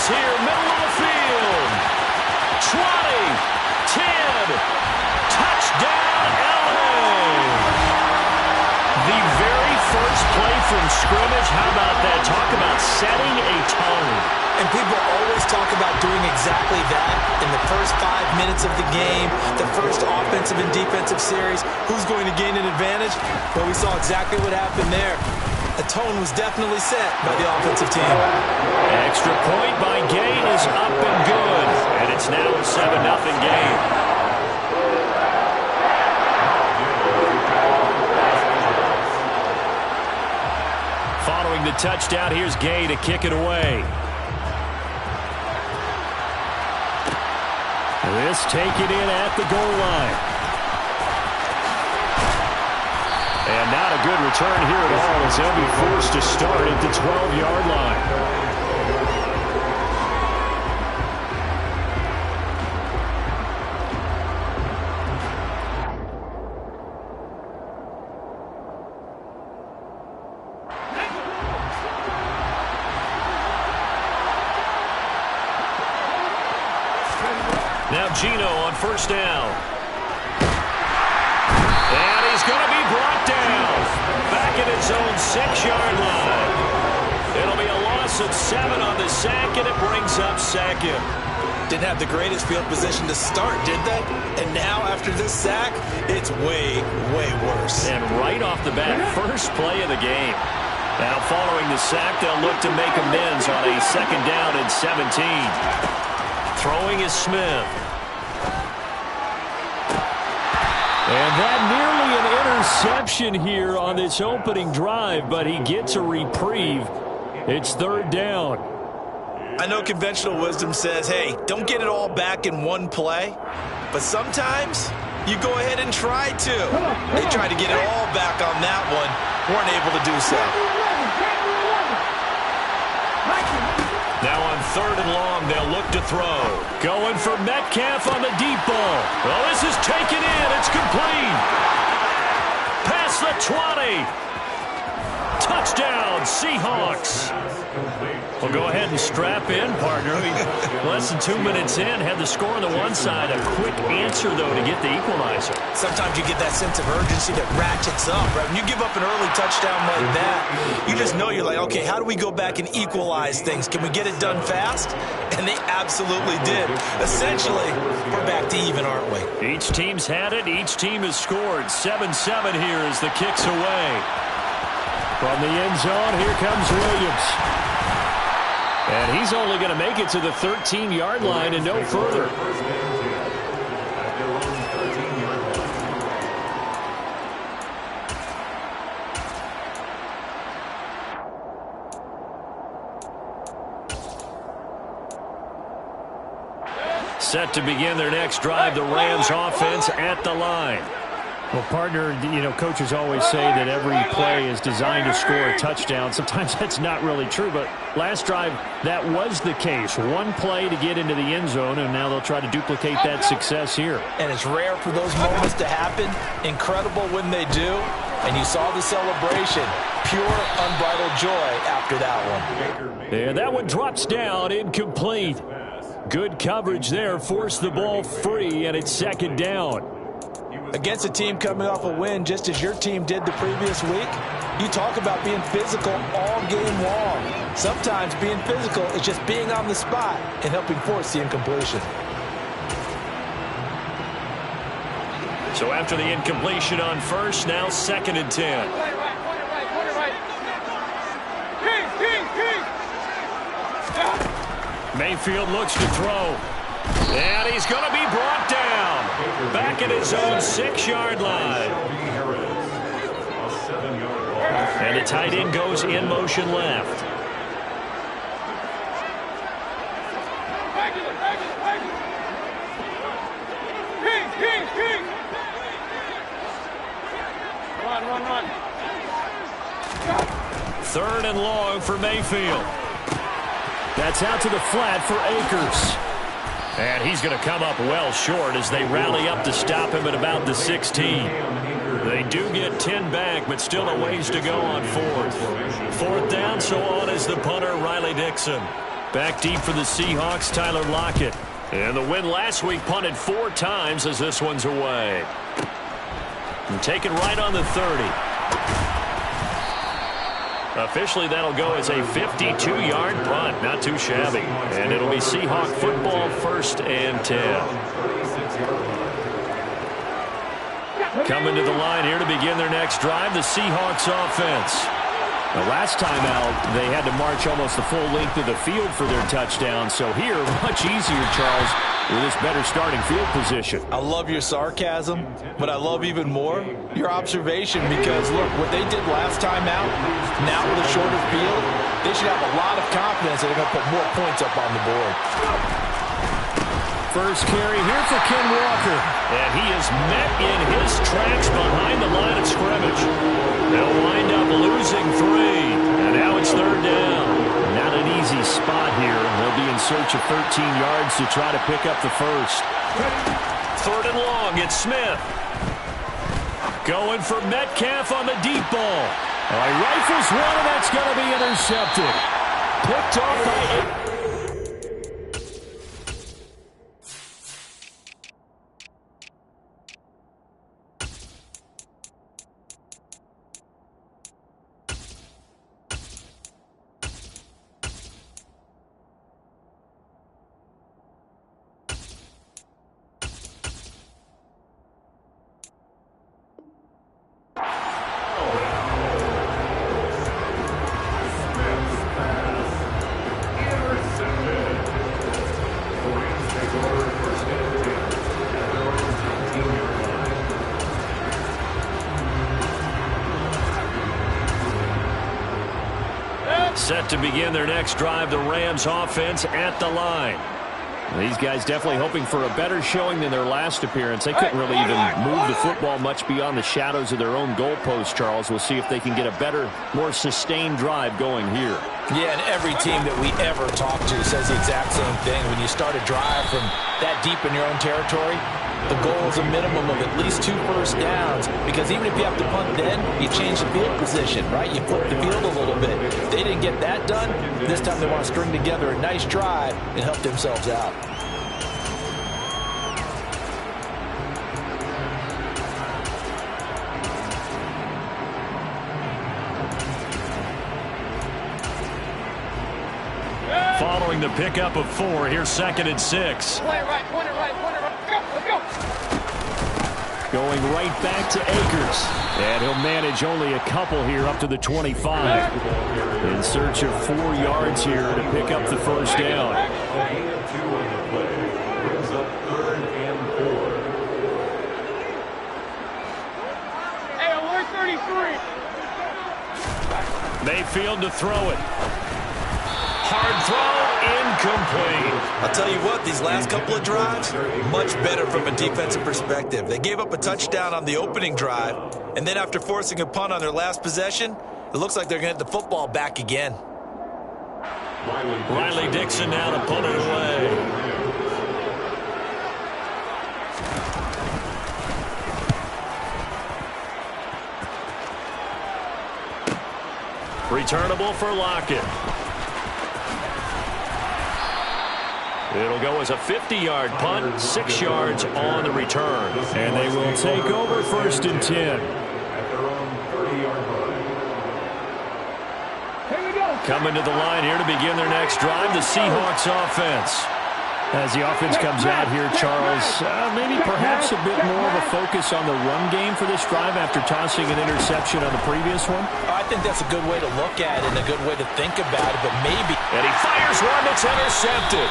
is here, middle of the field. 20, 10, touchdown, LA. The very first play from scrimmage, how about that? Talk about setting a tone. And people always talk about doing exactly that in the first 5 minutes of the game, the first offensive and defensive series. Who's going to gain an advantage? Well, we saw exactly what happened there. The tone was definitely set by the offensive team. Extra point by Gay is up and good. And it's now a 7-0 game. Following the touchdown, here's Gay to kick it away. This taken in at the goal line. And not a good return here at all as they'll be forced to start at the 12-yard line. Now Geno on first down. And he's going to be brought down. Back at his own 6-yard line. It'll be a loss of 7 on the sack, and it brings up second. Didn't have the greatest field position to start, did they? And now after this sack, it's way, way worse. And right off the bat, first play of the game. Now following the sack, they'll look to make amends on a 2nd down and 17. Throwing is Smith. And that nearly an interception here on this opening drive, but he gets a reprieve. It's 3rd down. I know conventional wisdom says, hey, don't get it all back in one play. But sometimes you go ahead and try to. They tried to get it all back on that one. Weren't able to do so. Now on 3rd and long, they'll look to throw. Going for Metcalf on the deep ball. Well, this is taken in. It's complete. Past the 20. Touchdown, Seahawks. Well, go ahead and strap in, partner. Less than 2 minutes in, had the score on the one side. A quick answer, though, to get the equalizer. Sometimes you get that sense of urgency that ratchets up, right? When you give up an early touchdown like that, you just know you're like, okay, how do we go back and equalize things? Can we get it done fast? And they absolutely did. Essentially, we're back to even, aren't we? Each team's had it. Each team has scored. 7-7 here as the kick's away. From the end zone, here comes Williams. And he's only going to make it to the 13-yard line and no further. Set to begin their next drive, the Rams offense at the line. Well, partner, you know, coaches always say that every play is designed to score a touchdown. Sometimes that's not really true, but last drive, that was the case. One play to get into the end zone, and now they'll try to duplicate that success here. And it's rare for those moments to happen. Incredible when they do. And you saw the celebration. Pure, unbridled joy after that one. And that one drops down, incomplete. Good coverage there, forced the ball free, and it's 2nd down. Against a team coming off a win just as your team did the previous week, you talk about being physical all game long. Sometimes being physical is just being on the spot and helping force the incompletion. So after the incompletion on first, now 2nd and 10. Mayfield looks to throw. And he's going to be brought down. Back at his own 6-yard line. And the tight end goes in motion left. Run. 3rd and long for Mayfield. That's out to the flat for Akers. And he's going to come up well short as they rally up to stop him at about the 16. They do get 10 back, but still a ways to go on 4th. 4th down, so on is the punter, Riley Dixon. Back deep for the Seahawks, Tyler Lockett. And the win last week punted 4 times as this one's away. And taken right on the 30. Officially, that'll go as a 52-yard punt. Not too shabby. And it'll be Seahawk football, 1st and 10. Coming to the line here to begin their next drive, the Seahawks offense. The last time out, they had to march almost the full length of the field for their touchdown. So here, much easier, Charles, with this better starting field position. I love your sarcasm, but I love even more your observation because, look, what they did last time out, now with a shorter field, they should have a lot of confidence that they're going to put more points up on the board. First carry here for Ken Walker. And he is met in his tracks behind the line of scrimmage. They'll wind up losing 3. And now it's 3rd down. Not an easy spot here. They'll be in search of 13 yards to try to pick up the first. 3rd and long. It's Smith. Going for Metcalf on the deep ball. He rifles one, and that's going to be intercepted. Picked off by... Set to begin their next drive, the Rams offense at the line. These guys definitely hoping for a better showing than their last appearance. They couldn't really even move the football much beyond the shadows of their own goalpost, Charles. We'll see if they can get a better, more sustained drive going here. Yeah, and every team that we ever talk to says the exact same thing. When you start a drive from that deep in your own territory, the goal is a minimum of at least 2 first downs, because even if you have to punt then, you change the field position, right? You flip the field a little bit. If they didn't get that done, this time they want to string together a nice drive and help themselves out. Following the pickup of 4, here's 2nd and 6. Play it right, point it right, let's go. Going right back to Akers. And he'll manage only a couple here up to the 25. In search of 4 yards here to pick up the first down. Hey, alert 33. Mayfield to throw it. Hard throw, incomplete. I'll tell you what, these last couple of drives, much better from a defensive perspective. They gave up a touchdown on the opening drive, and then after forcing a punt on their last possession, it looks like they're going to get the football back again. Riley Dixon now to punt it away. Returnable for Lockett. It'll go as a 50-yard punt, 6 yards on the return. And they will take over 1st and 10. Coming to the line here to begin their next drive, the Seahawks offense. As the offense comes out here, Charles, maybe perhaps a bit more of a focus on the run game for this drive after tossing an interception on the previous one? I think that's a good way to look at it and a good way to think about it, but maybe. And he fires one that's intercepted.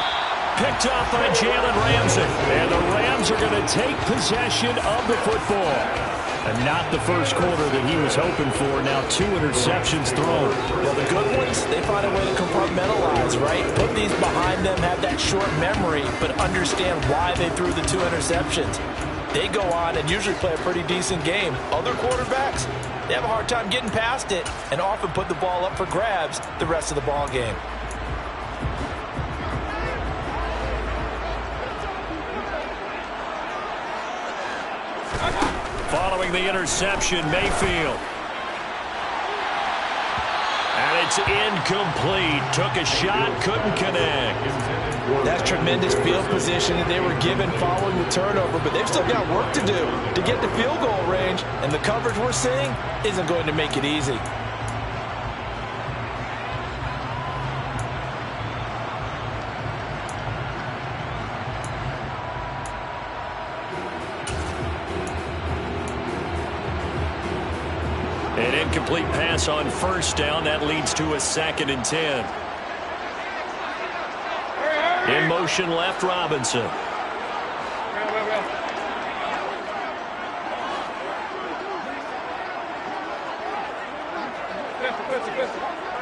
Picked up by Jalen Ramsey. And the Rams are going to take possession of the football. And not the first quarter that he was hoping for. Now 2 interceptions thrown. Well, the good ones, they find a way to compartmentalize, right? Put these behind them, have that short memory, but understand why they threw the 2 interceptions. They go on and usually play a pretty decent game. Other quarterbacks, they have a hard time getting past it and often put the ball up for grabs the rest of the ball game. Following the interception, Mayfield. And it It's incomplete. Took a shot, couldn't connect. That's tremendous field position that they were given following the turnover, but they've still got work to do to get to field goal range, and the coverage we're seeing isn't going to make it easy. An incomplete pass on first down. That leads to a 2nd and 10. In motion left, Robinson.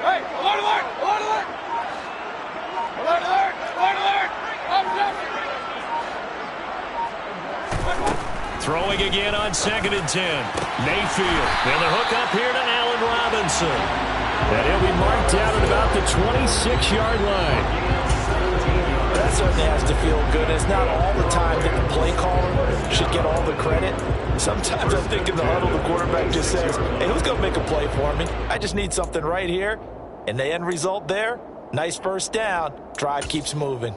Hey, alert, alert, alert, alert! Alert, alert, alert, alert! Up, up! Throwing again on 2nd and 10. Mayfield. And the hook up here to Allen Robinson. And he'll be marked down at about the 26-yard line. That certainly has to feel good. It's not all the time that the play caller should get all the credit. Sometimes I think in the huddle, the quarterback just says, hey, who's going to make a play for me? I just need something right here. And the end result there, nice first down. Drive keeps moving.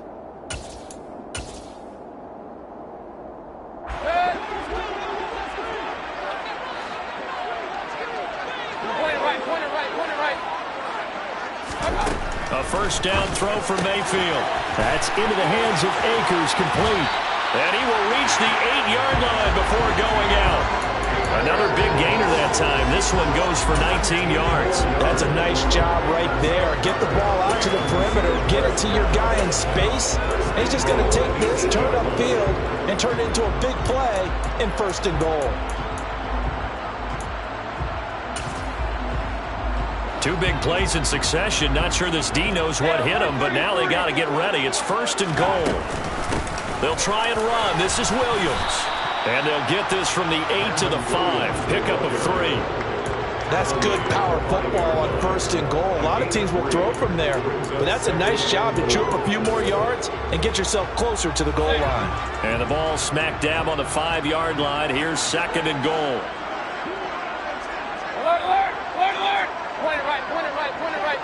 A first down throw for Mayfield. That's into the hands of Akers, complete. And he will reach the 8-yard line before going out. Another big gainer that time. This one goes for 19 yards. That's a nice job right there. Get the ball out to the perimeter. Get it to your guy in space. And he's just going to take this, turn upfield, and turn it into a big play in 1st and goal. Two big plays in succession. Not sure this D knows what hit him, but now they got to get ready. It's 1st and goal. They'll try and run. This is Williams. And they'll get this from the 8 to the 5. Pickup of 3. That's good power football on 1st and goal. A lot of teams will throw from there, but that's a nice job to chew up a few more yards and get yourself closer to the goal line. And the ball smack dab on the 5-yard line. Here's 2nd and goal. Alert, alert, alert, alert! Point it right, point it right, point it right.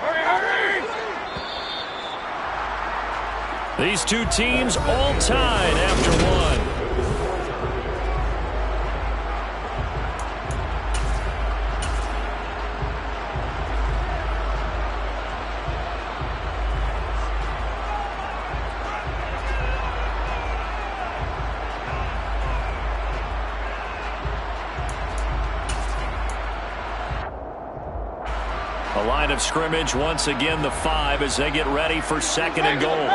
Hurry, hurry! These two teams all tied after one. A line of scrimmage, once again the 5 as they get ready for 2nd and goal.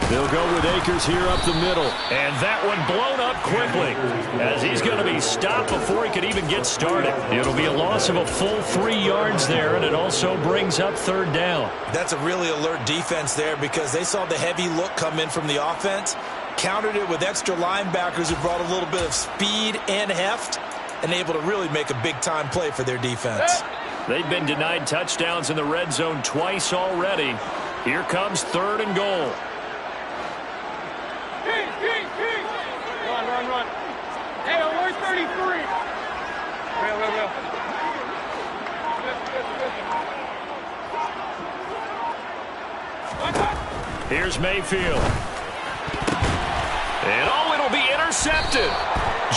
They'll go with Akers here up the middle. And that one blown up quickly as he's going to be stopped before he could even get started. It'll be a loss of a full 3 yards there, and it also brings up 3rd down. That's a really alert defense there because they saw the heavy look come in from the offense, countered it with extra linebackers who brought a little bit of speed and heft, and able to really make a big-time play for their defense. They've been denied touchdowns in the red zone twice already. Here comes 3rd and goal. Run, run, run. Hey, alert 33. Well. Here's Mayfield. And it'll be intercepted.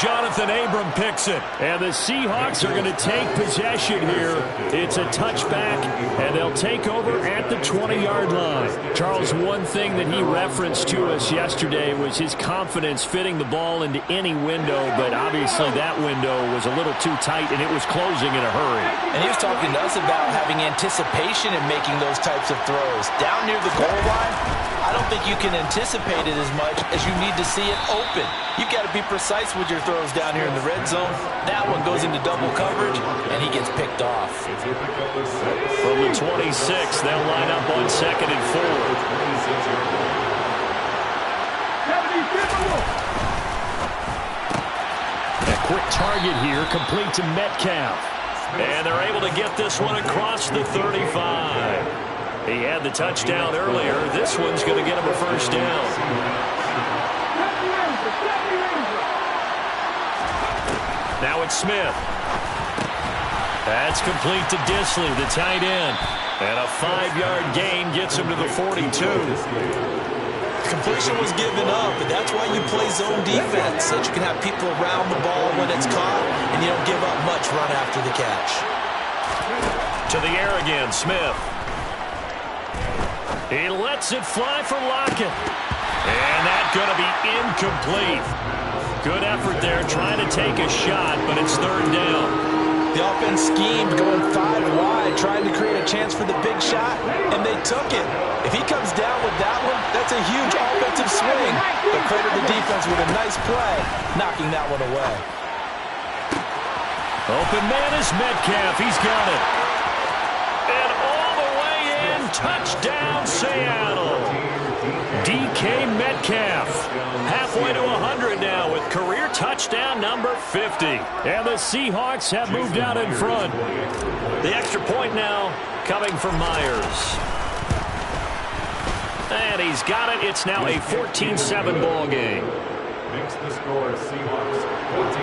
Jonathan Abram picks it. And the Seahawks are going to take possession here. It's a touchback, and they'll take over at the 20-yard line. Charles, one thing that he referenced to us yesterday was his confidence fitting the ball into any window, but obviously that window was a little too tight, and it was closing in a hurry. And he was talking to us about having anticipation in making those types of throws. Down near the goal line, I don't think you can anticipate it as much as you need to see it open. You've got to be precise with your throws down here in the red zone. That one goes into double coverage, and he gets picked off. From the 26, they'll line up on 2nd and 4. A quick target here, complete to Metcalf. And they're able to get this one across the 35. He had the touchdown earlier. This one's going to get him a first down. Now it's Smith. That's complete to Disley, the tight end. And a 5-yard gain gets him to the 42. Completion was given up, but that's why you play zone defense, so that you can have people around the ball when it's caught, and you don't give up much run after the catch. To the air again, Smith. He lets it fly for Lockett. And that's going to be incomplete. Good effort there, trying to take a shot, but it's third down. The offense schemed going 5 wide, trying to create a chance for the big shot, and they took it. If he comes down with that one, that's a huge offensive swing. But credit the defense with a nice play, knocking that one away. Open man is Metcalf. He's got it. And all the way in, touchdown Seattle. DK Metcalf. Halfway to 100 now with career touchdown number 50. And the Seahawks have moved out in front. The extra point now coming from Myers. And he's got it. It's now a 14-7 ball game. Makes the score Seahawks 14,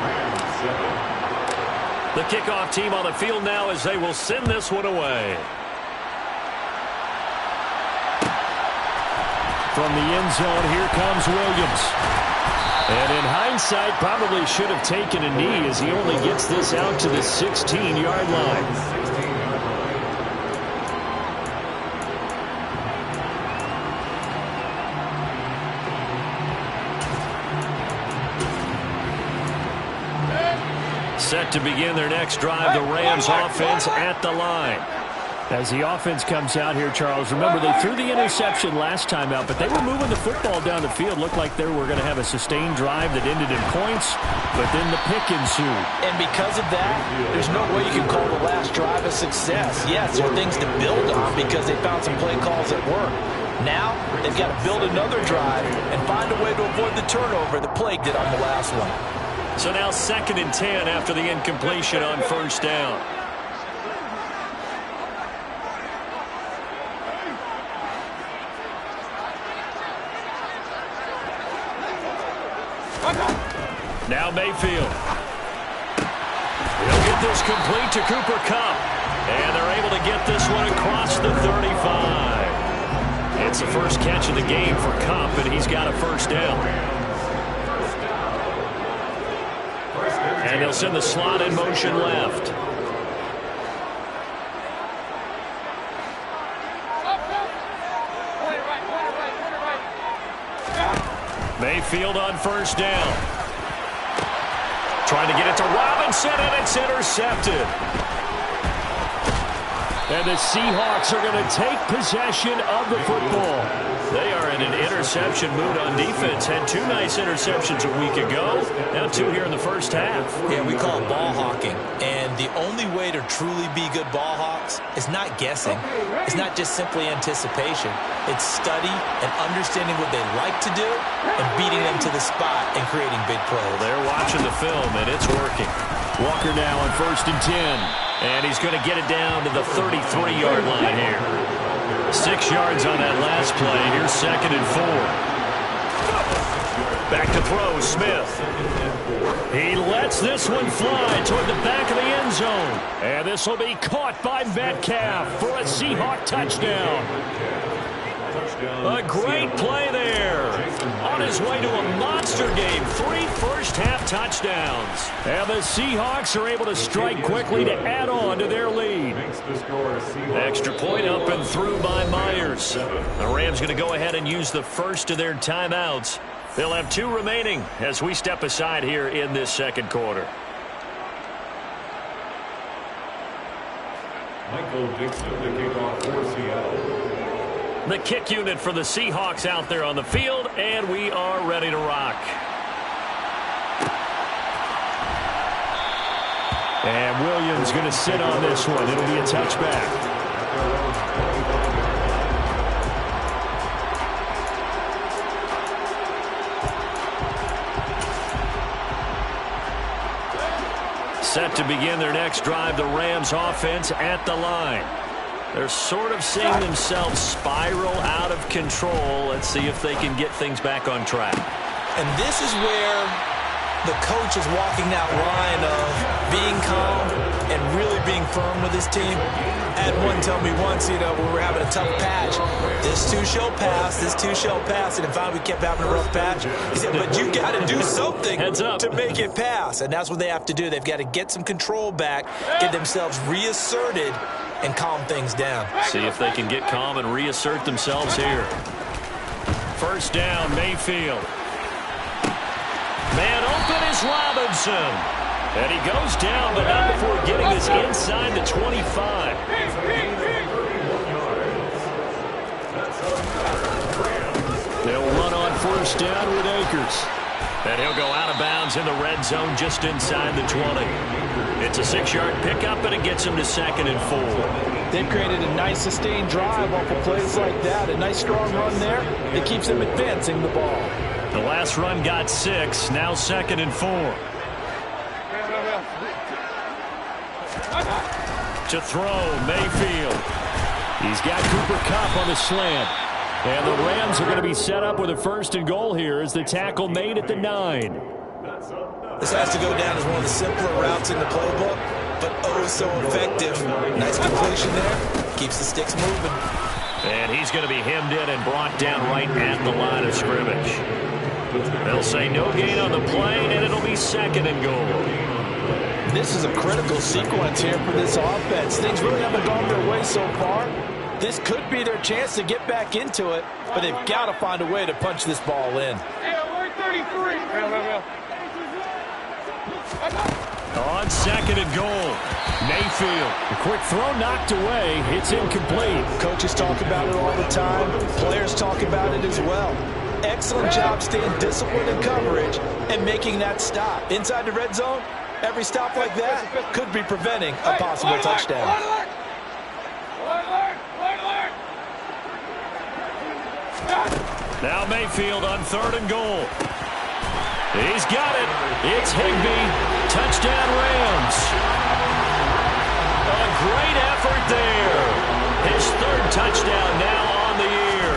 Rams 7. The kickoff team on the field now as they will send this one away. From the end zone, here comes Williams. And in hindsight, probably should have taken a knee as he only gets this out to the 16-yard line. Set to begin their next drive, the Rams offense at the line. As the offense comes out here, Charles, remember they threw the interception last time out, but they were moving the football down the field. Looked like they were going to have a sustained drive that ended in points, but then the pick ensued. And because of that, there's no way you can call the last drive a success. Yes, there are things to build on because they found some play calls that work. Now, they've got to build another drive and find a way to avoid the turnover that plagued it on the last one. So now 2nd and 10 after the incompletion on first down. Now Mayfield. He'll get this complete to Cooper Kupp. And they're able to get this one across the 35. It's the first catch of the game for Kupp, and he's got a first down. And they'll send the slot in motion left. Mayfield on first down. Trying to get it to Robinson, and it's intercepted. And the Seahawks are going to take possession of the football. They are in an interception mood on defense. Had 2 nice interceptions a week ago. Now 2 here in the first half. Yeah, we call it ball hawking. And the only way to truly be good ball hawks is not guessing. It's not just simply anticipation. It's study and understanding what they like to do and beating them to the spot and creating big plays. They're watching the film, and it's working. Walker now on 1st and 10. And he's going to get it down to the 33-yard line here. 6 yards on that last play. Here's 2nd and 4. Back to throw, Smith. He lets this one fly toward the back of the end zone. And this will be caught by Metcalf for a Seahawk touchdown. A great play there. On his way to a monster game. 3 first-half touchdowns. And the Seahawks are able to strike quickly to add on to their lead. Extra point up and through by Myers. The Rams going to go ahead and use the first of their timeouts. They'll have 2 remaining as we step aside here in this second quarter. Michael Dixon, the kickoff for Seattle. The kick unit for the Seahawks out there on the field, and we are ready to rock. And Williams going to sit on this one. It'll be a touchback. Set to begin their next drive, the Rams offense at the line. They're sort of seeing themselves spiral out of control. Let's see if they can get things back on track. And this is where the coach is walking that line of being calm and really being firm with his team. I had one tell me once, when we were having a tough patch, this too shall pass, this too shall pass. And if we kept having a rough patch, he said, but you got to do something to make it pass. And that's what they have to do. They've got to get some control back, get themselves reasserted, and calm things down. See if they can get calm and reassert themselves here. First down, Mayfield. Man open is Robinson. And he goes down, but not before getting this inside the 25. They'll run on first down with Akers. And he'll go out of bounds in the red zone just inside the 20. It's a 6-yard pickup, and it gets him to 2nd and 4. They've created a nice sustained drive off of plays like that. A nice strong run there that keeps them advancing the ball. The last run got 6, now 2nd and 4. To throw, Mayfield. He's got Cooper Kupp on the slant. And the Rams are going to be set up with a 1st and goal here as the tackle made at the 9. This has to go down as one of the simpler routes in the playbook, but oh so effective. Nice completion there. Keeps the sticks moving. And he's going to be hemmed in and brought down right at the line of scrimmage. They'll say no gain on the play, and it'll be 2nd and goal. This is a critical sequence here for this offense. Things really haven't gone their way so far. This could be their chance to get back into it, but they've got to find a way to punch this ball in. Yeah, 33. On 2nd and goal, Mayfield. A quick throw knocked away. It's incomplete. Coaches talk about it all the time. Players talk about it as well. Excellent job staying disciplined in coverage and making that stop. Inside the red zone, every stop like that could be preventing a possible touchdown. Now Mayfield on 3rd and goal. He's got it. It's Higbee. Touchdown Rams. A great effort there. His 3rd touchdown now on the year.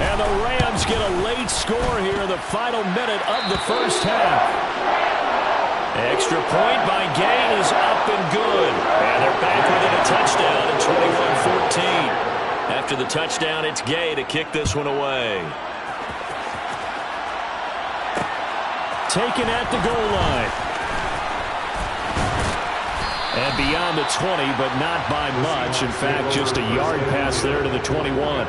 And the Rams get a late score here in the final minute of the 1st half. Extra point by Gay is up and good. And they're back within a touchdown at 21-14. After the touchdown, it's Gay to kick this one away. Taken at the goal line. And beyond the 20, but not by much. In fact, just a yard pass there to the 21.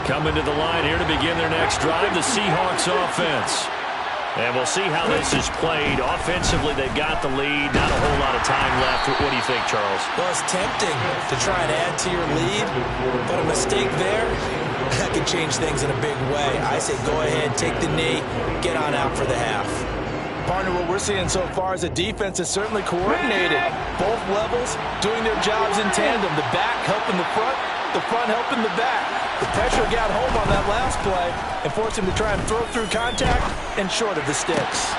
Coming to the line here to begin their next drive, the Seahawks offense. And we'll see how this is played. Offensively, they've got the lead. Not a whole lot of time left. What do you think, Charles? Well, it's tempting to try and add to your lead, but a mistake there, that could change things in a big way. I say go ahead, take the knee, get on out for the half. Partner, what we're seeing so far is a defense is certainly coordinated. Both levels doing their jobs in tandem. The back helping the front helping the back. The pressure got home on that last play and forced him to try and throw through contact and short of the sticks.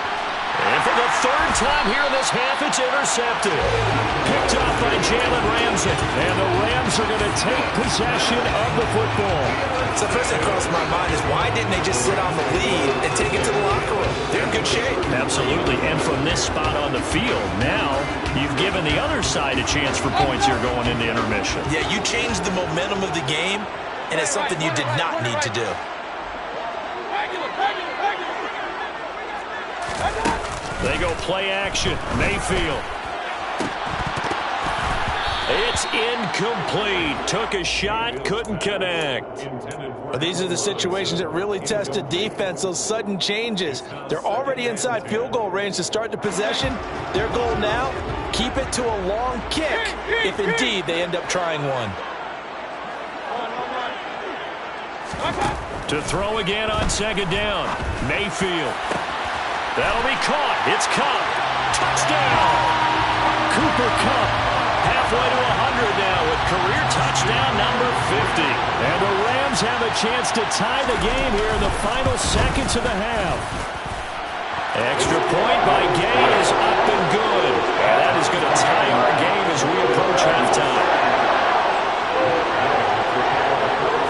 And for the 3rd time here in this half, it's intercepted. Picked off by Jalen Ramsey. And the Rams are going to take possession of the football. So the first thing that crossed my mind is why didn't they just sit on the lead and take it to the locker room? They're in good shape. Absolutely. And from this spot on the field, now you've given the other side a chance for points here going into intermission. Yeah, you changed the momentum of the game, and it's something you did not need to do. They go play action. Mayfield. It's incomplete. Took a shot, couldn't connect. Well, these are the situations that really test a defense, those sudden changes. They're already inside field goal range to start the possession. Their goal now, keep it to a long kick, if indeed they end up trying one. To throw again on 2nd down. Mayfield. That'll be caught. It's Kupp. Touchdown. Cooper Kupp halfway to 100 now with career touchdown number 50. And the Rams have a chance to tie the game here in the final seconds of the half. Extra point by Gay is up and good. And that is going to tie our game as we approach halftime.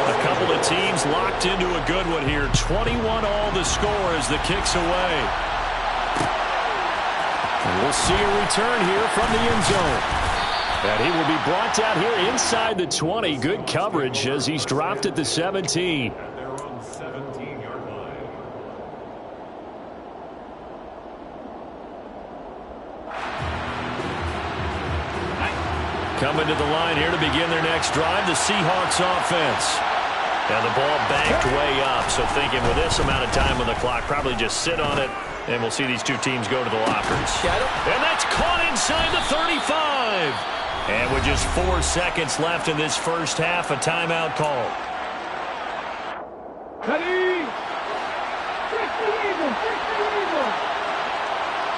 A couple of teams locked into a good one here. 21 all the score as the kick's away. And we'll see a return here from the end zone. And he will be brought down here inside the 20. Good coverage as he's dropped at the 17. Coming to the line here to begin their next drive, the Seahawks offense. And the ball banked way up, so thinking with this amount of time on the clock, probably just sit on it, and we'll see these two teams go to the lockers. And that's caught inside the 35. And with just 4 seconds left in this first half, a timeout call. Ready? Fix the eagle, fix the eagle.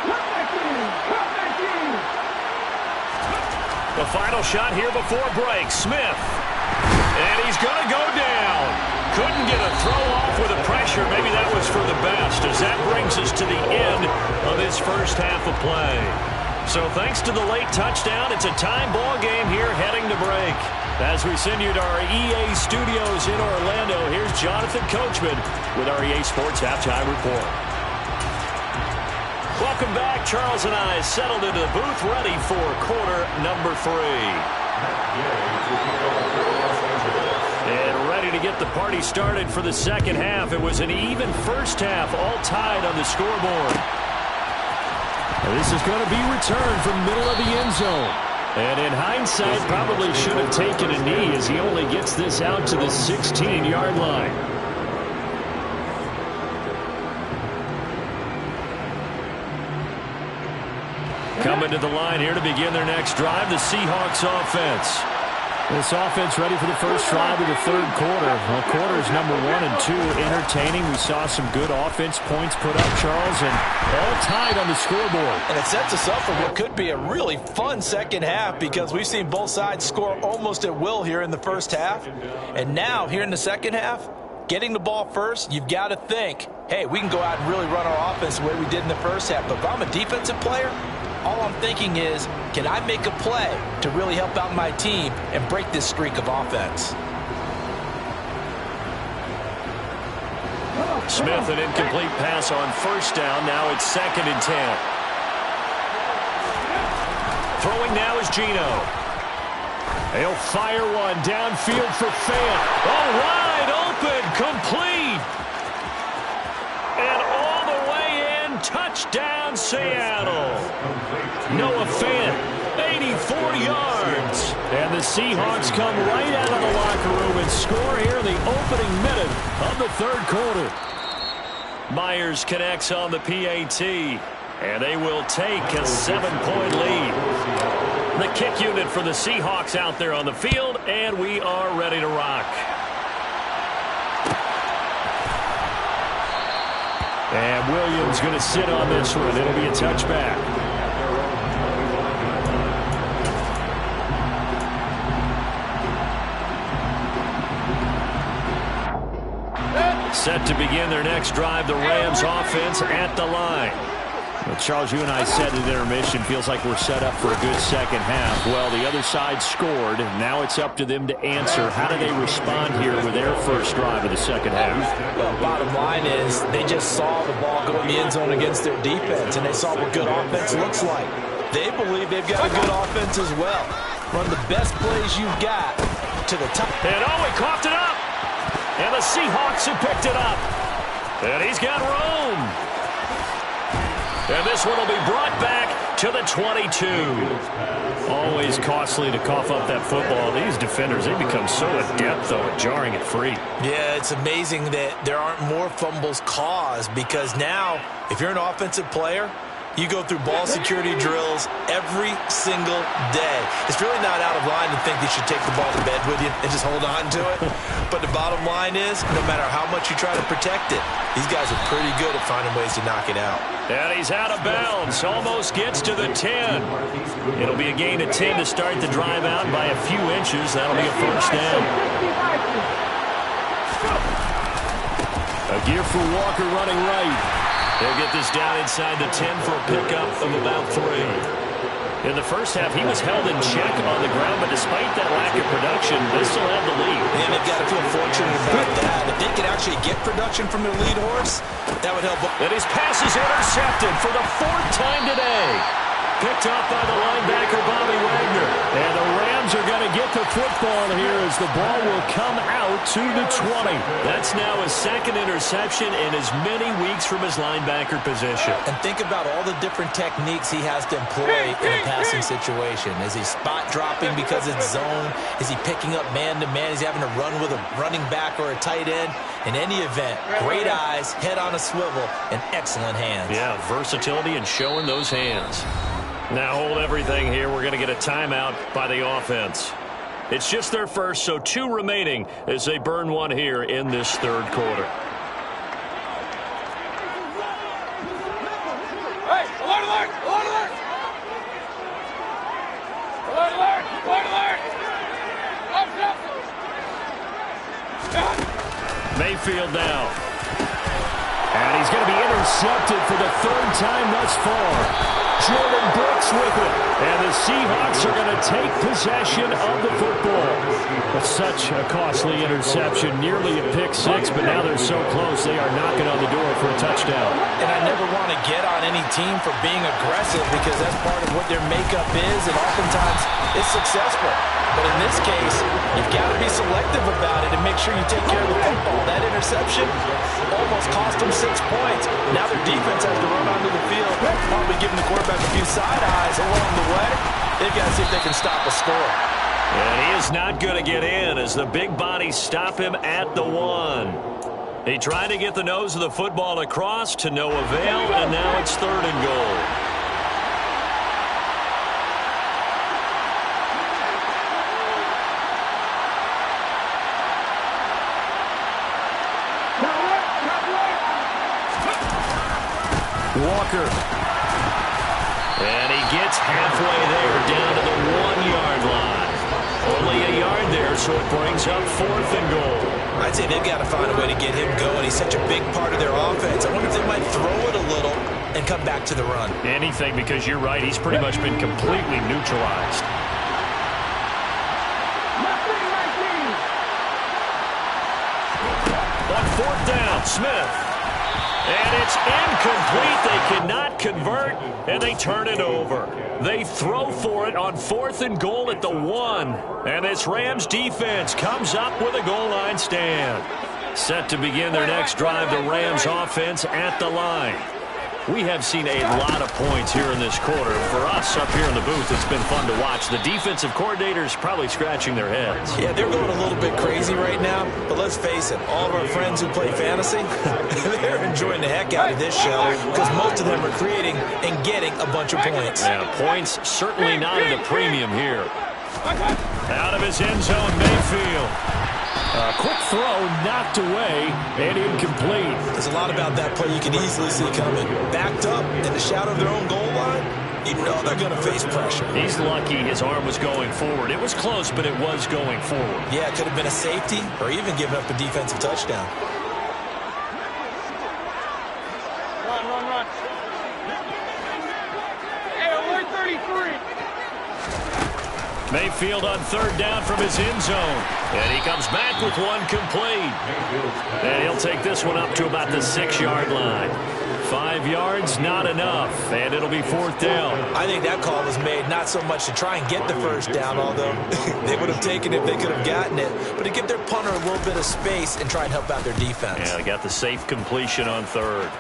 Come back in, come back in. The final shot here before break. Smith. And he's going to go down. Couldn't get a throw off with the pressure. Maybe that was for the best, as that brings us to the end of this first half of play. So thanks to the late touchdown, it's a time ball game here heading to break. As we send you to our EA studios in Orlando, here's Jonathan Coachman with our EA Sports Halftime Report. Welcome back. Charles and I settled into the booth ready for quarter number 3. And ready to get the party started for the second half. It was an even first half, all tied on the scoreboard. And this is going to be returned from middle of the end zone. And in hindsight, probably should have taken a knee as he only gets this out to the 16-yard line. Coming to the line here to begin their next drive, the Seahawks offense. This offense ready for the first drive of the third quarter. Well, quarters number 1 and 2 entertaining. We saw some good offense points put up, Charles, and all tied on the scoreboard. And it sets us up for what could be a really fun second half, because we've seen both sides score almost at will here in the first half. And now, here in the second half, getting the ball first, you've got to think, hey, we can go out and really run our offense the way we did in the first half. But if I'm a defensive player, all I'm thinking is, can I make a play to really help out my team and break this streak of offense? Smith, an incomplete pass on first down. Now it's 2nd and 10. Throwing now is Geno. He'll fire one downfield for Fant. Oh, wide open, complete. And all the way in, touchdown Seattle. Noah Fant, 84 yards. And the Seahawks come right out of the locker room and score here in the opening minute of the third quarter. Myers connects on the PAT, and they will take a 7-point lead. The kick unit for the Seahawks out there on the field, and we are ready to rock. And Williams going to sit on this one. It'll be a touchback. Set to begin their next drive, the Rams offense at the line. Well, Charles, you and I said at intermission, feels like we're set up for a good second half. Well, the other side scored. Now it's up to them to answer. How do they respond here with their first drive of the second half? Well, bottom line is they just saw the ball go in the end zone against their defense, and they saw what good offense looks like. They believe they've got a good offense as well. Run the best plays you've got to the top. And oh, he coughed it up. And the Seahawks have picked it up. And he's got room. And this one will be brought back to the 22. Always costly to cough up that football. These defenders, they become so adept, though, at jarring it free. Yeah, it's amazing that there aren't more fumbles caused, because now, if you're an offensive player, you go through ball security drills every single day. It's really not out of line to think you should take the ball to bed with you and just hold on to it. But the bottom line is, no matter how much you try to protect it, these guys are pretty good at finding ways to knock it out. And he's out of bounds. Almost gets to the 10. It'll be a gain of 10 to start the drive out by a few inches. That'll be a first down. A gear for Walker running right. They'll get this down inside the 10 for a pickup of about 3. In the first half, he was held in check on the ground, but despite that lack of production, they still have the lead. And they've got to feel fortunate about that. If they could actually get production from their lead horse, that would help. And his pass is intercepted for the 4th time today. Picked up by the linebacker, Bobby Wagner. And the Rams are going to get the football here as the ball will come out to the 20. That's now his 2nd interception in as many weeks from his linebacker position. And think about all the different techniques he has to employ in a passing situation. Is he spot dropping because it's zone? Is he picking up man-to-man? He's having to run with a running back or a tight end. In any event, great eyes, head on a swivel, and excellent hands. Yeah, versatility and showing those hands. Now hold everything here. We're going to get a timeout by the offense. It's just their first, so 2 remaining as they burn one here in this 3rd quarter. Hey, alert, alert, alert, alert! Alert, alert, alert, alert! Up, up! Mayfield now. And he's going to be intercepted for the 3rd time thus far. Jordan Brooks with it. And the Seahawks are going to take possession of the football. But such a costly interception, nearly a pick 6, but now they're so close they are knocking on the door for a touchdown. And I never want to get on any team for being aggressive because that's part of what their makeup is, and oftentimes it's successful. But in this case, you've got to be selective about it and make sure you take care of the football. That interception almost cost them 6 points. Now their defense has to run onto the field, probably giving the quarterback a few side eyes along the way. They've got to see if they can stop a score. And he is not going to get in as the big bodies stop him at the 1. He tried to get the nose of the football across to no avail, and now it's 3rd and goal. Walker. And he gets halfway there down to the 1-yard line. Only a yard there, so it brings up 4th and goal. I'd say they've got to find a way to get him going. He's such a big part of their offense. I wonder if they might throw it a little and come back to the run. Anything, because you're right. He's pretty much been completely neutralized. On 4th down, Smith. And it's incomplete. They cannot convert, and they turn it over. They throw for it on 4th and goal at the 1. And this Rams defense comes up with a goal line stand. Set to begin their next drive, the Rams offense at the line. We have seen a lot of points here in this quarter. For us up here in the booth, it's been fun to watch. The defensive coordinators probably scratching their heads. Yeah, they're going a little bit crazy right now. But let's face it, all of our friends who play fantasy, they're enjoying the heck out of this show because most of them are creating and getting a bunch of points. Yeah, points certainly not at a premium here. Out of his end zone, Mayfield. A quick throw knocked away and incomplete. There's a lot about that play you can easily see coming. Backed up in the shadow of their own goal line, you know they're going to face pressure. He's lucky his arm was going forward. It was close, but it was going forward. Yeah, it could have been a safety or even given up a defensive touchdown. Run, run, run. Hey, alert 33. Mayfield on 3rd down from his end zone. And he comes back with one complete. And he'll take this one up to about the 6-yard line. 5 yards, not enough. And it'll be 4th down. I think that call was made not so much to try and get the first down, although they would have taken it if they could have gotten it, but to give their punter a little bit of space and try and help out their defense. Yeah, they got the safe completion on 3rd.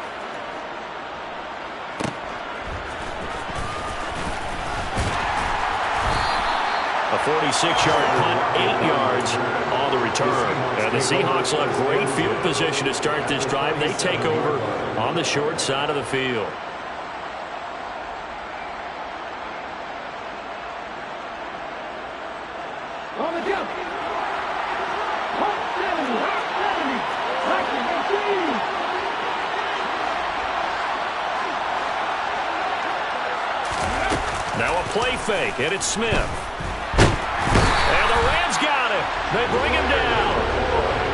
A 46-yard punt, 8 yards on the return. And the Seahawks will have great field position to start this drive. They take over on the short side of the field. On the jump. Hot 70, hot 70. Now a play fake, and it's Smith. And the Rams got him. They bring him down.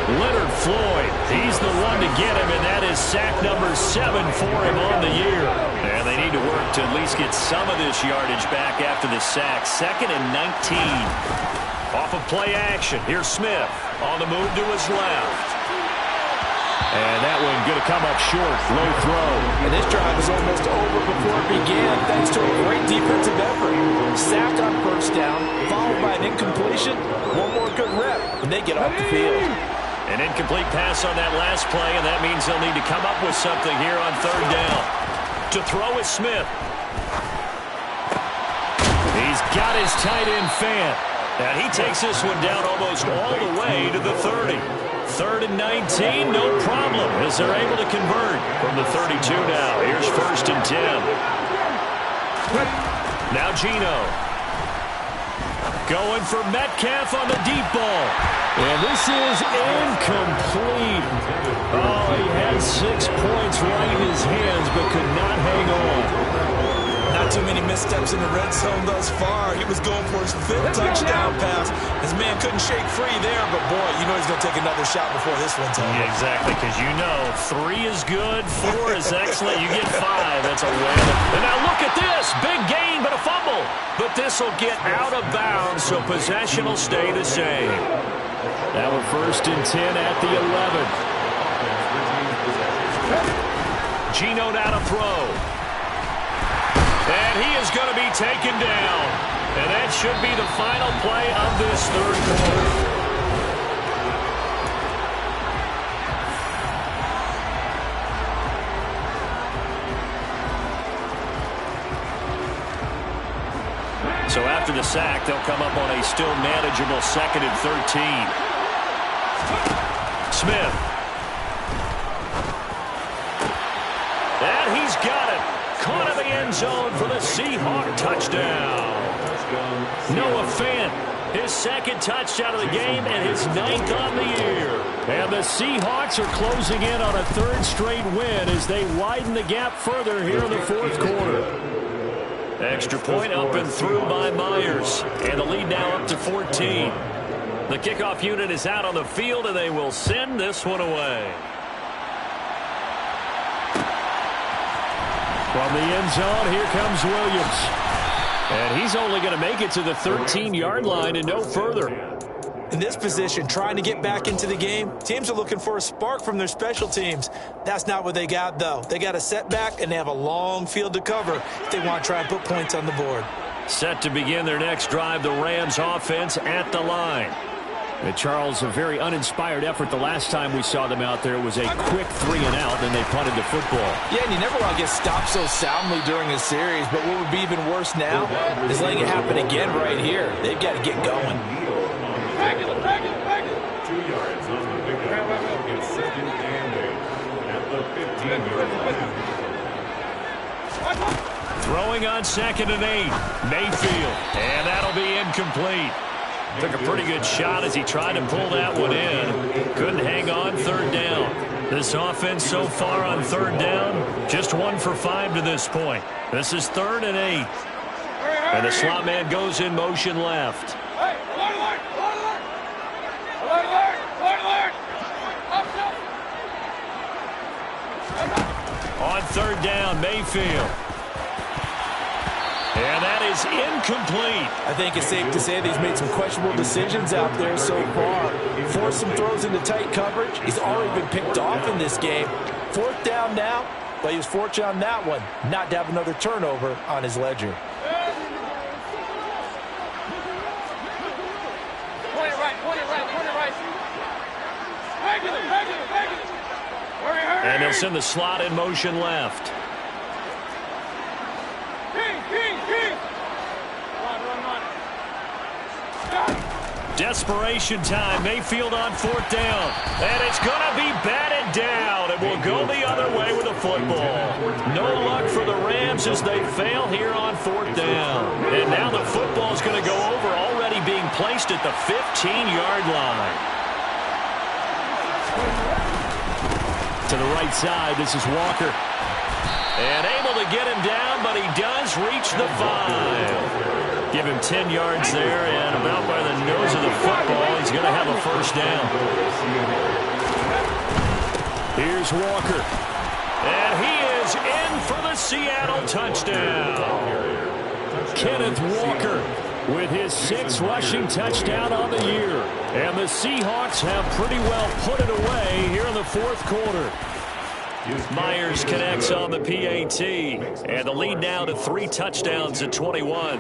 Leonard Floyd, he's the one to get him, and that is sack number 7 for him on the year. And they need to work to at least get some of this yardage back after the sack. 2nd and 19. Off of play action. Here's Smith on the move to his left. And that one going to come up short. Low throw. And this drive was almost over before it began, thanks to a great defensive effort. Sack on first down, followed by an incompletion. One more good rep, and they get off the field. An incomplete pass on that last play, and that means they'll need to come up with something here on 3rd down. To throw is Smith. He's got his tight end Fant. And he takes this one down almost all the way to the 30. 3rd and 19, no problem, as they're able to convert from the 32 now. Here's 1st and 10. Now Geno. Going for Metcalf on the deep ball. And this is incomplete. Oh, he has 6 points right in his hands, but could not hang on. Not too many missteps in the red zone thus far. He was going for his 5th touchdown pass. His man couldn't shake free there, but boy, you know he's going to take another shot before this one's over. Yeah, exactly, because you know 3 is good, 4 is excellent. You get 5, that's a win. And now look at this. Big gain, but a fumble. But this will get out of bounds, so possession will stay the same. That was 1st and 10 at the 11. Geno now to throw. And he is going to be taken down. And that should be the final play of this 3rd quarter. So after the sack, they'll come up on a still manageable 2nd and 13. Smith. And he's got it. Caught in the end zone for the Seahawk touchdown. Noah Fant, his 2nd touchdown of the game and his 9th on the year. And the Seahawks are closing in on a 3rd straight win as they widen the gap further here in the 4th quarter. Extra point up and through by Myers. And the lead now up to 14. The kickoff unit is out on the field, and they will send this one away. From the end zone, here comes Williams. And he's only going to make it to the 13-yard line and no further. In this position, trying to get back into the game, teams are looking for a spark from their special teams. That's not what they got, though. They got a setback, and they have a long field to cover if they want to try and put points on the board. Set to begin their next drive, the Rams offense at the line. Charles, a very uninspired effort the last time we saw them out there. It was a quick 3-and-out, and they punted the football. Yeah, and you never want to get stopped so soundly during a series, but what would be even worse now is letting it happen again right here. They've got to get going. 2 yards on the big play. It's 2nd and 8 at the 15-yard line. Throwing on 2nd and 8. Mayfield, and that'll be incomplete. Took a pretty good shot as he tried to pull that one in. Couldn't hang on 3rd down. This offense so far on 3rd down, just 1 for 5 to this point. This is 3rd and 8. And the slot man goes in motion left. On 3rd down, Mayfield. And that is incomplete. I think it's safe to say that he's made some questionable decisions out there so far. Forced some throws into tight coverage. He's already been picked off in this game. 4th down now, but he was fortunate on that one not to have another turnover on his ledger. And they'll send the slot in motion left. Desperation time. Mayfield on 4th down. And it's going to be batted down. It will go the other way with a football. No luck for the Rams as they fail here on 4th down. And now the football is going to go over, already being placed at the 15-yard line. To the right side, this is Walker. And able to get him down, but he does reach the 5. Give him 10 yards there, and about by the nose of the football, he's going to have a first down. Here's Walker. And he is in for the Seattle touchdown. Kenneth Walker with his 6th rushing touchdown on the year. And the Seahawks have pretty well put it away here in the 4th quarter. Myers connects on the PAT. And the lead now to 3 touchdowns at 21.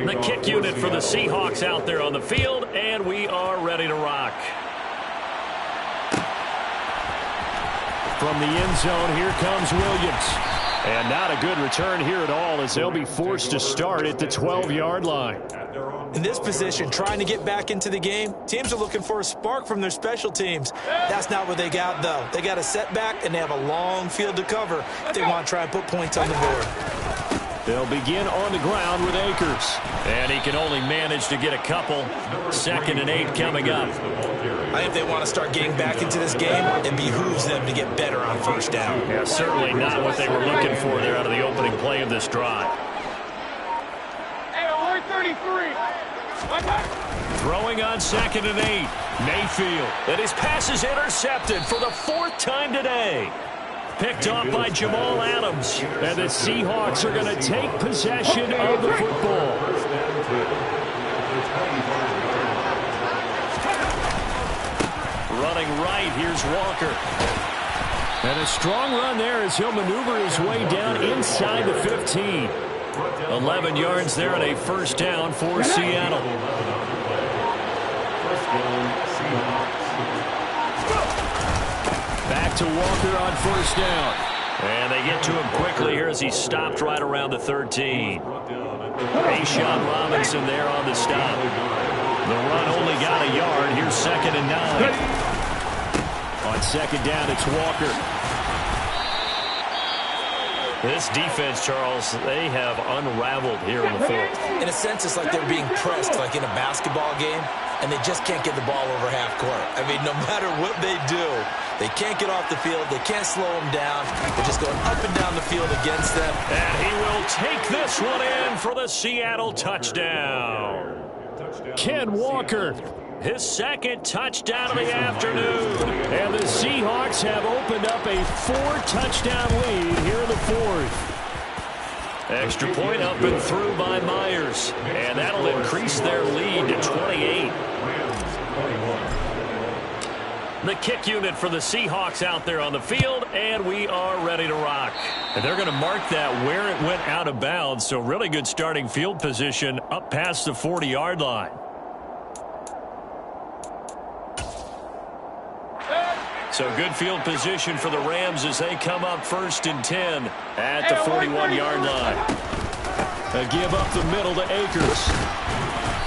The kick unit for the Seahawks out there on the field. And we are ready to rock. From the end zone, here comes Williams. And not a good return here at all as they'll be forced to start at the 12-yard line. In this position, trying to get back into the game, teams are looking for a spark from their special teams. That's not what they got, though. They got a setback, and they have a long field to cover if they want to try and put points on the board. They'll begin on the ground with Akers. And he can only manage to get a couple. 2nd and 8 coming up. I think they want to start getting back into this game. It behooves them to get better on first down. Yeah, certainly not what they were looking for there out of the opening play of this drive. Hey, alert 33. Throwing on 2nd and 8. Mayfield. And his pass is intercepted for the 4th time today. Picked off by Jamal Adams. And the Seahawks are going to take possession of the football. Running right, here's Walker. And a strong run there as he'll maneuver his way down inside the 15. 11 yards there and a first down for Seattle. Back to Walker on first down. And they get to him quickly here as he stopped right around the 13. Ashawn Robinson there on the stop. The run only got a yard. Here's 2nd and 9. On 2nd down, it's Walker. This defense, Charles, they have unraveled here in the 4th. In a sense, it's like they're being pressed like in a basketball game, and they just can't get the ball over half court. I mean, no matter what they do, they can't get off the field. They can't slow them down. They're just going up and down the field against them. And he will take this one in for the Seattle touchdown. Ken Walker, his 2nd touchdown of the afternoon. And the Seahawks have opened up a 4-touchdown lead here in the 4th. Extra point up and through by Myers. And that'll increase their lead to 28. The kick unit for the Seahawks out there on the field, and we are ready to rock. And they're going to mark that where it went out of bounds, so really good starting field position up past the 40-yard line. So good field position for the Rams as they come up 1st and 10 at the 41-yard line. A give up the middle to Akers.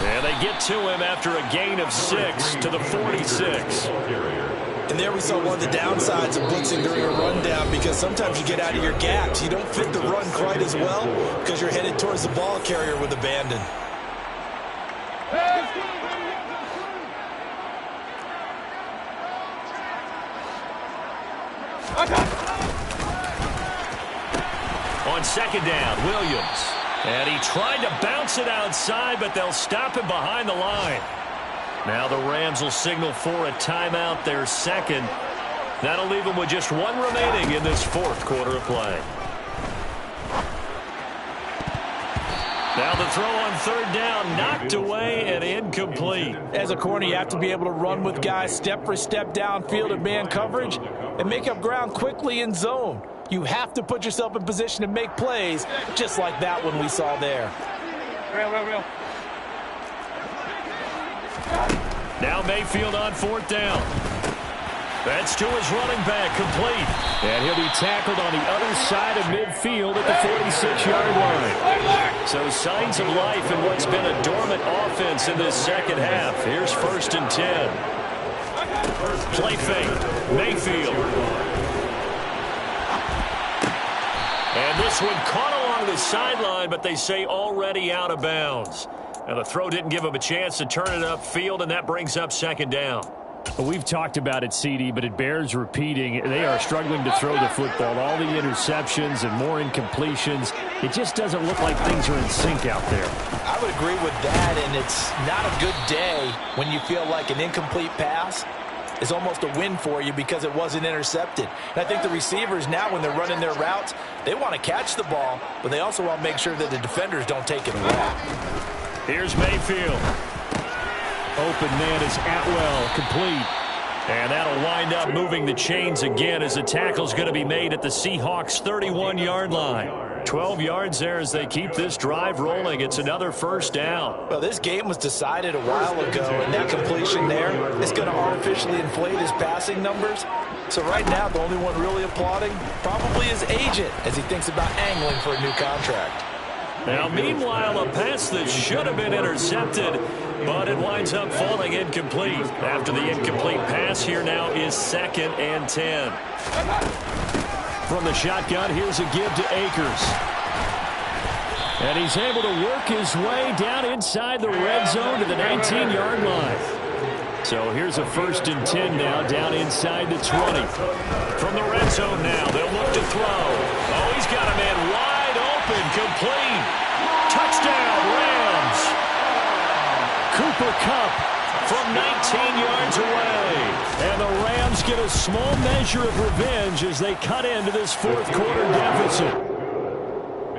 And they get to him after a gain of 6 to the 46. And there we saw one of the downsides of blitzing during a rundown, because sometimes you get out of your gaps. You don't fit the run quite as well because you're headed towards the ball carrier with abandon. On 2nd down, Williams. And he tried to bounce it outside, but they'll stop him behind the line. Now the Rams will signal for a timeout, their 2nd. That'll leave them with just 1 remaining in this 4th quarter of play. Now the throw on 3rd down, knocked away and incomplete. As a corner, you have to be able to run with guys step for step downfield in man coverage and make up ground quickly in zone. You have to put yourself in position to make plays, just like that one we saw there. Real. Now Mayfield on 4th down. That's to his running back, complete. And he'll be tackled on the other side of midfield at the 46-yard line. So signs of life in what's been a dormant offense in this 2nd half. Here's 1st and 10. Play fake. Mayfield. And this one caught along the sideline, but they say already out of bounds. And the throw didn't give him a chance to turn it upfield, and that brings up 2nd down. Well, we've talked about it, CD, but it bears repeating. They are struggling to throw the football. All the interceptions and more incompletions. It just doesn't look like things are in sync out there. I would agree with that, and it's not a good day when you feel like an incomplete pass is almost a win for you because it wasn't intercepted. And I think the receivers now, when they're running their routes, they want to catch the ball, but they also want to make sure that the defenders don't take it away. Here's Mayfield. Open man is Atwell, complete. And that'll wind up moving the chains again as the tackle's going to be made at the Seahawks' 31-yard line. 12 yards there as they keep this drive rolling. It's another first down. Well, this game was decided a while ago, and that completion there is going to artificially inflate his passing numbers. So right now, the only one really applauding probably his agent as he thinks about angling for a new contract. Now, meanwhile, a pass that should have been intercepted, but it winds up falling incomplete. After the incomplete pass, here now is 2nd and 10. From the shotgun, here's a give to Akers. And he's able to work his way down inside the red zone to the 19-yard line. So here's a 1st and 10 now, down inside the 20. From the red zone now, they'll look to throw. Oh, he's got a man wide open, complete. Touchdown, Rams. Cooper Kupp from 19 yards away. And the Rams get a small measure of revenge as they cut into this 4th quarter deficit.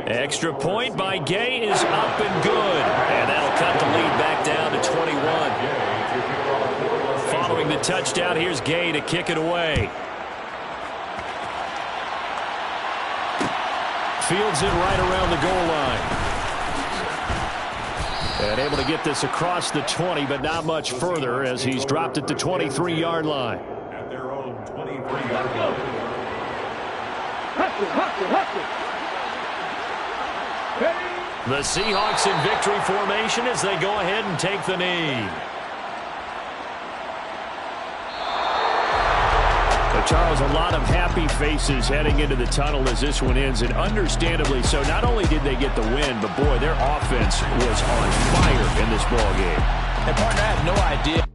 Extra point by Gay is up and good. And that'll cut the lead back down to 21. Following the touchdown, here's Gay to kick it away. Fields it right around the goal line. And able to get this across the 20, but not much further as he's dropped it to 23-yard line. At their own 23-yard line. The Seahawks in victory formation as they go ahead and take the knee. Charles, a lot of happy faces heading into the tunnel as this one ends, and understandably so. Not only did they get the win, but boy, their offense was on fire in this ball game. And partner, I have no idea